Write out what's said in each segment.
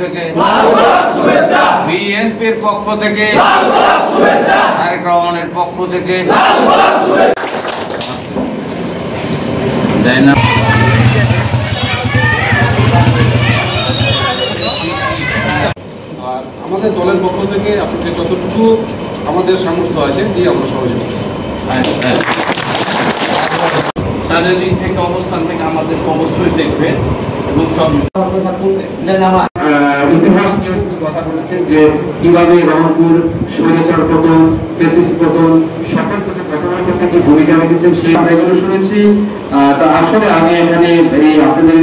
থেকে বিএনপির পক্ষ থেকে তারেক রহমানের পক্ষ থেকে আমাদের দলের পক্ষ থেকে আপনাদের যতটুকু আমাদের সামর্থ্য আছে দিয়ে আমরা সহযোগিতা শারীরিক থেকে অবস্থান থেকে আমাদেরকে অবশ্যই দেখবেন এবং সব ইতিহাস নিয়ে কিছু কথা বলেছেন যে কিভাবে রহনপুর স্বৈরাচার পতন, ফ্যাসিস্ট পতন, সকল কিছু ঘটনার ক্ষেত্রে কি ভূমিকা রেখেছেন সেই কথাগুলো শুনেছি। তো আসলে আমি এখানে এই আপনাদের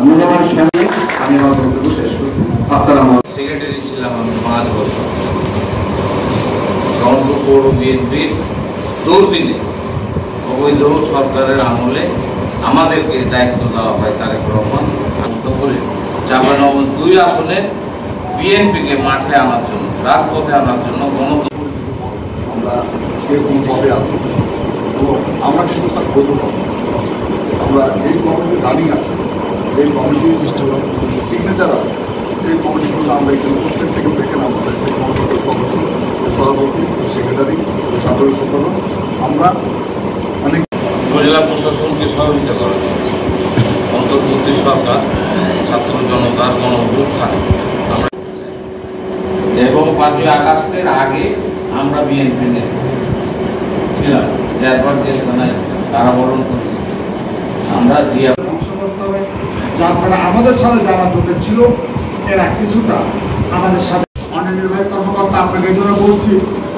মূল্যবান সামনে আমি আমার বক্তব্য শেষ করছি। আসসালামু আলাইকুম। সেক্রেটারি ছিলাম আমি 5 বছর। রংপুর পৌর বিএনপির দুর্দিনে অবৈধ সরকারের আমলে আমাদেরকে দায়িত্ব দেওয়া হয় তারেক রহমান কষ্ট করে চাঁপাইনবাবগঞ্জ 2 আসনে বিএনপিকে মাঠে আনার জন্য, রাজপথে আনার জন্য আমরা যে কোনো পদে আছি এবং আমরা কিন্তু স্যার বৈধ আমরা এই কমিটির রানিং আছে, এই কমিটির সিগনেচার আছে, সেই কমিটিগুলো আমরা এখানে প্রত্যেক থেকে দেখেন আমাদের সেই কমিটির সদস্য, সভাপতি, সেক্রেটারি, সাধারণ সম্পাদক আমরা অনেক উপজেলা প্রশাসনকে সহযোগিতা করা যায়। অন্তর্বর্তী সরকার ছাত্র জনতার গণ-অভ্যুত্থান আমরা এবং 5ই আগস্টের আগে আমরা বিএনপি ছিলাম, যারপর জেলখানায় কারাবরণ করেছি। আমরা অংশ করতে হবে, যার ফলে আমাদের সাথে যারা জোটে ছিল এরা কিছুটা আমাদের সাথে অনেক নির্বাহী কর্মকর্তা আপনাকে এই জন্য বলছি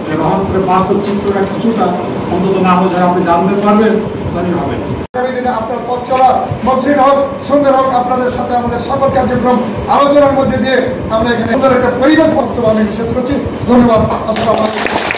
যে রহনপুরের বাস্তব চিত্রটা কিছুটা অন্তত না হলে যারা আপনি জানতে পারবেন তাই হবে। আগামী দিনে আপনার পথ চলা মসৃণ হোক, সুন্দর হোক, আপনাদের সাথে আমাদের সকল কার্যক্রম আলোচনার মধ্যে দিয়ে আমরা এখানে একটা পরিবেশ বক্তব্য আমি বিশেষ করছি। ধন্যবাদ। আসসালামু আলাইকুম।